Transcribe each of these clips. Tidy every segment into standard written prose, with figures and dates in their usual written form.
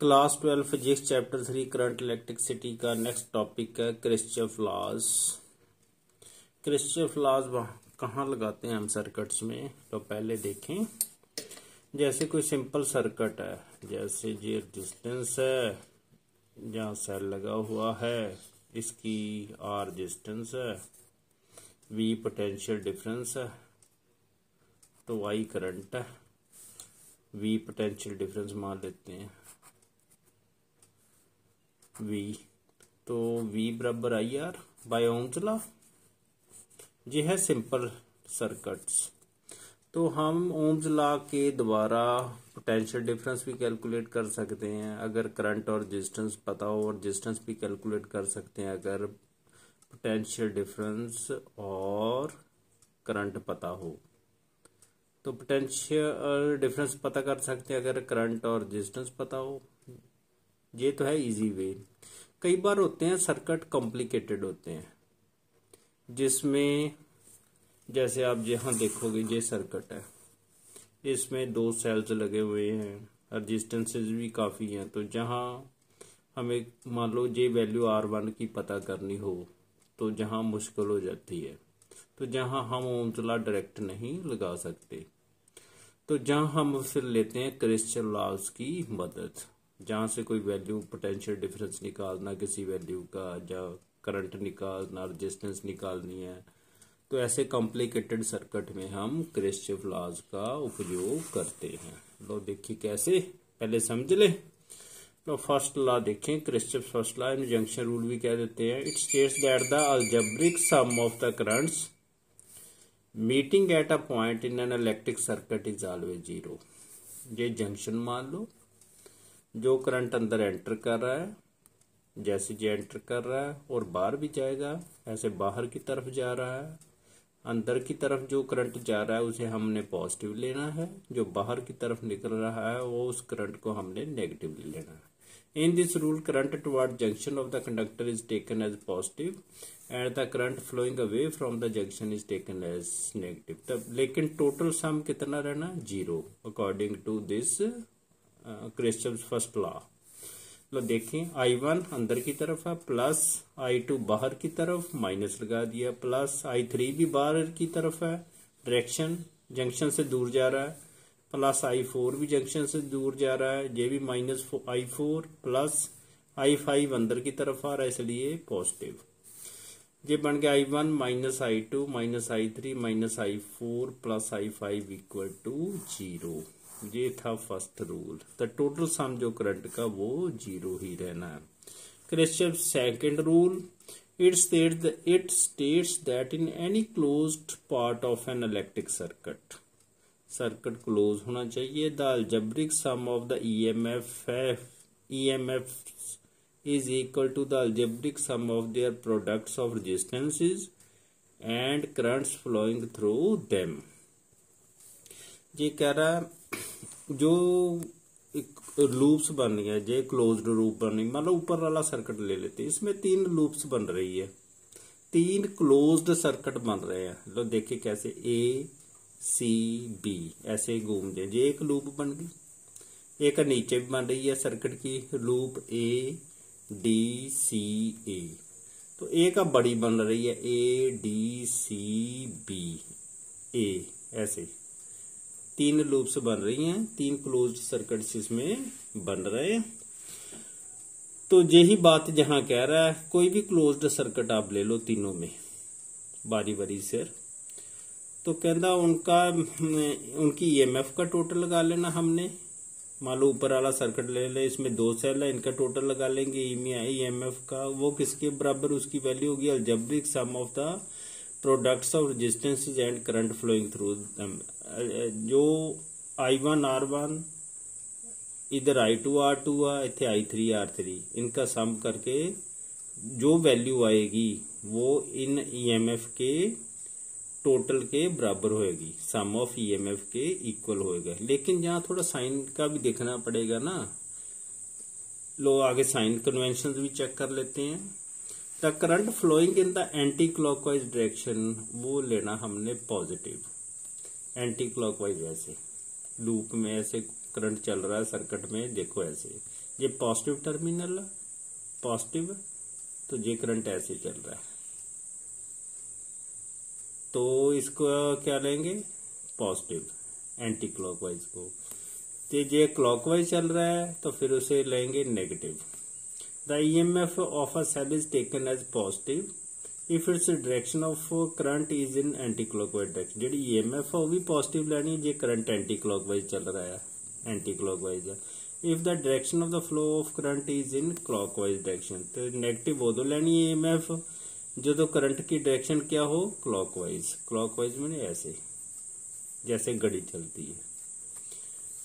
Class 12 physics chapter 3 current electricity का next topic है Kirchhoff laws. Kirchhoff laws कहाँ लगाते हैं हम सर्किट्स में, तो पहले देखें। जैसे कोई सिंपल सर्किट है, जैसे ये रेजिस्टेंस है, जहाँ सेल लगा हुआ है, इसकी आर रेजिस्टेंस है, वी पोटेंशियल डिफरेंस है, तो आई करंट है, वी पोटेंशियल डिफरेंस मान लेते हैं V, तो V बराबर I R by Ohm's law. ये है सिंपल सर्किट्स। तो हम ओम्स लॉ के द्वारा पोटेंशियल डिफरेंस भी कैलकुलेट कर सकते हैं अगर करंट और रेजिस्टेंस पता हो, और रेजिस्टेंस भी कैलकुलेट कर सकते हैं अगर पोटेंशियल डिफरेंस और करंट पता हो। तो पोटेंशियल डिफरेंस पता कर सकते हैं अगर करंट और रेजिस्टेंस पता हो। ये तो है इजी वे। कई बार होते हैं सर्किट कॉम्प्लिकेटेड होते हैं, जिसमें जैसे आप यहाँ देखोगे ये सर्किट है, इसमें दो सेल्स लगे हुए हैं, रेजिस्टेंसेस भी काफ़ी हैं। तो जहाँ हमें मान लो ये वैल्यू R1 की पता करनी हो, तो जहाँ मुश्किल हो जाती है, तो जहाँ हम ओम्स लॉ डायरेक्ट नहीं लगा सकते, तो जहाँ हम फिर लेते हैं किरचॉफ लॉज की मदद। जहाँ से कोई वैल्यू पोटेंशियल डिफरेंस निकालना किसी वैल्यू का, या करंट निकालना, रेजिस्टेंस निकालनी है, तो ऐसे कॉम्प्लिकेटेड सर्किट में हम किरचॉफ लॉज का उपयोग करते हैं। लो देखिए कैसे, पहले समझ ले। तो फर्स्ट लॉ देखें, किरचॉफ फर्स्ट लॉ, इन जंक्शन रूल भी कह देते हैं। It states that the algebraic sum of the currents meeting at a point in an electric circuit is always zero. ये जंक्शन मान लो, जो करंट अंदर एंटर कर रहा है, जैसे ये एंटर कर रहा है और बाहर भी जाएगा, ऐसे बाहर की तरफ जा रहा है। अंदर की तरफ जो करंट जा रहा है उसे हमने पॉजिटिव लेना है, जो बाहर की तरफ निकल रहा है वो उस करंट को हमने नेगेटिवली लेना है। In this rule current toward junction of the conductor is taken as positive and the current flowing away from the junction is taken as negative. तब लेकिन टोटल सम कितना रहना, zero, according to this Kirchhoff first law. लो देखें, I1 अंदर की तरफ है, प्लस I2 बाहर की तरफ, माइनस लगा दिया, प्लस I3 भी बाहर की तरफ है, डायरेक्शन जंक्शन से दूर जा रहा है, प्लस I4 भी जंक्शन से दूर जा रहा है, ये भी माइनस I4, प्लस I5 अंदर की तरफ आ रहा है, इसलिए पॉजिटिव। ये बन गया I1 minus I2 minus I3 minus I4 plus I5 equal to zero. ये था first rule. The total sum जो करंट का वो जीरो ही रहना है। Kirchhoff second rule, it states that in any closed part of an electric circuit, circuit close होना चाहिए, the algebraic sum of the EMF is equal to the algebraic sum of their products of resistances and currents flowing through them। ये कह रहा है जो loops बन गया, ये क्लोज्ड लूप बन रही, मतलब ऊपर वाला सर्किट ले लेते हैं, इसमें 3 लूप्स बन रही है, 3 क्लोज्ड सर्किट बन रहे हैं। लो देखिए कैसे, A C B ऐसे घूम जाए, ये एक लूप बन गई। एक नीचे भी बन रही है सर्किट की loop A D C A, तो A का बड़ी बन रही है A D C B A, ऐसे 3 लूप्स बन रही हैं, 3 क्लोज्ड सर्किट्स इसमें बन रहे हैं। तो यही बात जहां कह रहा है, कोई भी क्लोज्ड सर्किट आप ले लो तीनों में बारी बारी से, तो कहता उनकी EMF का टोटल लगा लेना हमने। मान लो ऊपर वाला सर्किट ले ले, इसमें 2 सेल है, इनका टोटल लगा लेंगे EMF का, वो किसके बराबर, उसकी वैल्यू होगी algebraic sum of the products of resistances and current flowing through them. जो I1 R1, इधर I2 R2 है, इथे I3 R3, इनका सम करके जो वैल्यू आएगी वो इन EMF के टोटल के बराबर होएगी, सम ऑफ EMF के इक्वल होएगा। लेकिन यहाँ थोड़ा साइन का भी देखना पड़ेगा ना। लो आगे साइन कन्वेंशन भी चेक कर लेते हैं। The current flowing in the anti clockwise direction, वो लेना हमने पॉजिटिव, एंटी क्लॉकवाइज ऐसे लूप में ऐसे करंट चल रहा है सर्किट में, देखो ऐसे ये पॉजिटिव टर्मिनल है, पॉजिटिव, तो ये करंट ऐसे चल रहा है, तो इसको क्या लेंगे, पॉजिटिव एंटी क्लॉकवाइज को। तो ये क्लॉकवाइज चल रहा है तो फिर उसे लेंगे negative. The EMF of a cell is taken as positive if its direction of current is in anti clockwise direction. जी ईएमएफ है वो भी पॉजिटिव लेनी है, ये करंट एंटी क्लॉकवाइज चल रहा है, एंटी क्लॉकवाइज है। If the direction of the flow of current is in clockwise direction, तो नेगेटिव वो दो लेनी है ईएमएफ जो तो करंट की डायरेक्शन क्या हो, क्लॉकवाइज। क्लॉकवाइज में ऐसे जैसे घड़ी चलती है।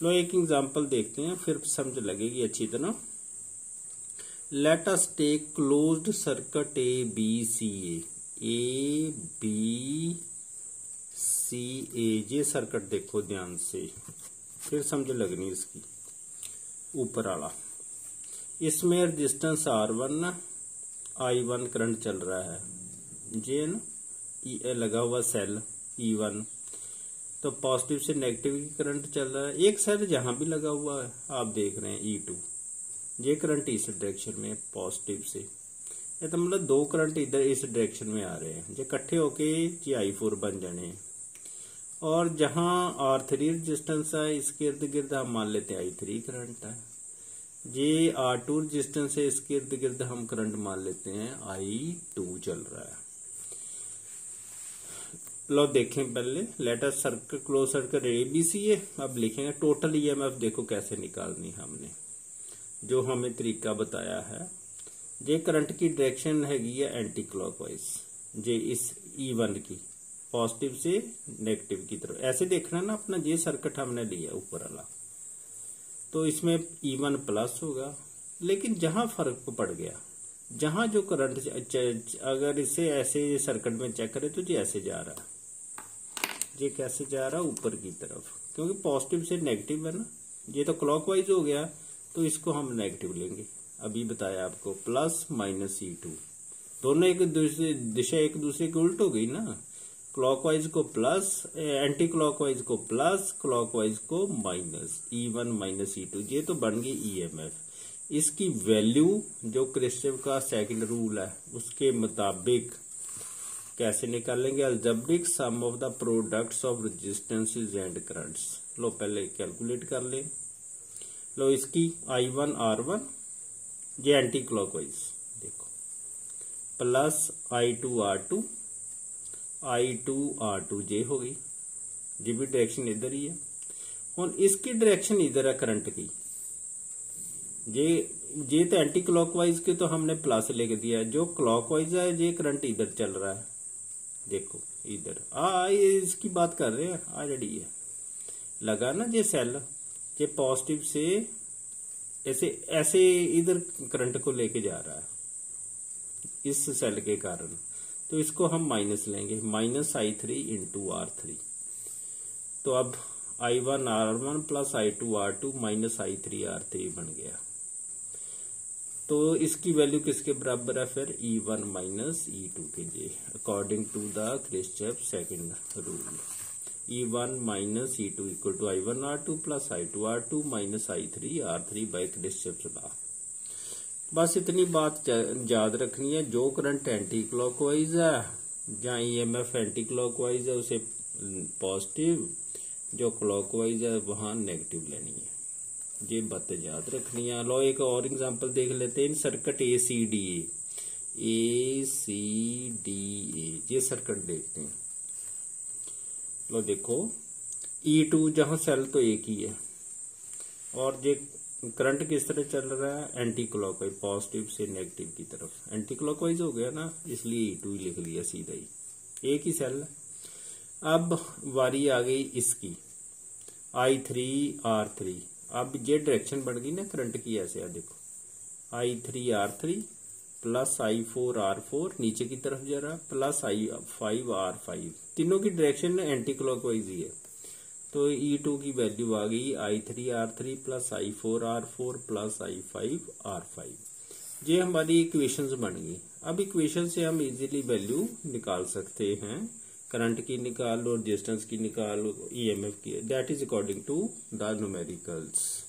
लो एक एग्जांपल देखते हैं फिर समझ लगेगी अच्छी तरह। Let us take closed circuit A B C A B C A, ये सर्किट देखो ध्यान से, फिर समझ लगनी इसकी। ऊपर वाला, इसमें रेजिस्टेंस R1 I1 करंट चल रहा है, जे न लगा हुआ सेल E1, तो पॉजिटिव से नेगेटिव की करंट चल रहा है। एक सेल जहां भी लगा हुआ है आप देख रहे हैं E2, ये करंट इस डायरेक्शन में पॉजिटिव से, ये तो मतलब दो करंट इधर इस डायरेक्शन में आ रहे हैं, जो इकट्ठे होके ये I4 बन जाने हैं। और जहां R3 रेजिस्टेंस है इसके इर्द गिर्द हम मान लेते हैं I3 करंट है, ये R2 रेजिस्टेंस है इसके इर्द गिर्द हम करंट मान लेते हैं I2 चल रहा है। लो देखें पहले, let us circuit close circuit ABCA। अब लिखेंगे टोटल ईएमएफ, देखो कैसे निकालनी हमने, जो हमें तरीका बताया है। ये करंट की डायरेक्शन हैगी है एंटी क्लॉकवाइज, जे इस E1 की पॉजिटिव से नेगेटिव की तरफ ऐसे देखना ना अपना। ये सर्किट हमने लिया ऊपर वाला, तो इसमें E1 प्लस होगा, लेकिन जहां फर्क पड़ गया, जहां जो करंट अगर इसे ऐसे सर्किट में चेक करें तो ये ऐसे जा रहा है, ये कैसे जा रहा है ऊपर की तरफ, क्योंकि पॉजिटिव से नेगेटिव है ना, ये तो क्लॉकवाइज हो गया, तो इसको हम नेगेटिव लेंगे। अभी बताया आपको प्लस माइनस E2, दोनों एक दूसरे दिशा एक दूसरे की उल्ट हो गई ना, क्लॉकवाइज को प्लस, एंटी क्लॉकवाइज को प्लस, क्लॉकवाइज को माइनस, E1 माइनस E2, ये तो बन गई ईएमएफ। इसकी वैल्यू जो क्रिस्चफ का सेकंड रूल है उसके मुताबिक कैसे निकालेंगे, algebraic sum of the products of resistances and currents. लो पहले कैलकुलेट कर ले। लो इसकी I1 R1, ये एंटी क्लॉकवाइज देखो, plus I2 R2, I2 R2 ये हो गई, ये भी डायरेक्शन इधर ही है। और इसकी डायरेक्शन इधर है करंट की, ये तो एंटी क्लॉकवाइज के तो हमने प्लस लेके दिया है, जो क्लॉकवाइज है ये करंट इधर चल रहा है, देखो इधर इसकी बात कर रहे हैं ऑलरेडी। ये लगा ना, ये सेल ये पॉजिटिव से ऐसे ऐसे इधर करंट को लेके जा रहा है इस सेल के कारण, तो इसको हम माइनस लेंगे, माइनस I3 इंटू R3। तो अब I1 R1 plus I2 R2 minus I3 R3 बन गया। तो इसकी वैल्यू किसके बराबर है फिर, E1 माइनस E2 के लिए, according to the Kirchhoff second rule. E1 minus E2 equal to I1 R2 plus I2 R2 minus I3 R3 by Kirchhoff law. बस इतनी बात याद रखनी है, जो करंट एंटी क्लॉकवाइज है, जहाँ ईएमएफ एंटी क्लॉकवाइज है उसे पॉजिटिव, जो क्लॉकवाइज है वहां नेगेटिव लेनी है, ये बात याद रखनी है। लो एक और एग्जांपल देख लेते हैं, सर्किट ACDA, ये सर्किट देखते हैं। लो देखो E2 जहां सेल तो एक ही है, और ये करंट किस तरह चल रहा है, एंटी क्लॉकवाइज, पॉजिटिव से नेगेटिव की तरफ, एंटी क्लॉकवाइज हो गया ना, इसलिए E2 ही लिख लिया सीधा ही, एक ही सेल है। अब वारी आ गई इसकी I3 R3, अब ये डायरेक्शन बढ़ गई ना करंट की, ऐसे आ देखो I3 R3 plus I4 R4 नीचे की तरफ जा रहा, प्लस I5 R5, तीनों की डायरेक्शन एंटी क्लॉकवाइज ही है। तो E2 की वैल्यू आ गई I3 R3 plus I4 R4 plus I5 R5, ये हमारी इक्वेशंस बन गई। अब इक्वेशन से हम इजीली वैल्यू निकाल सकते हैं, करंट की निकाल लो, रेजिस्टेंस की निकाल लो, ईएमएफ की, that is according to the numericals.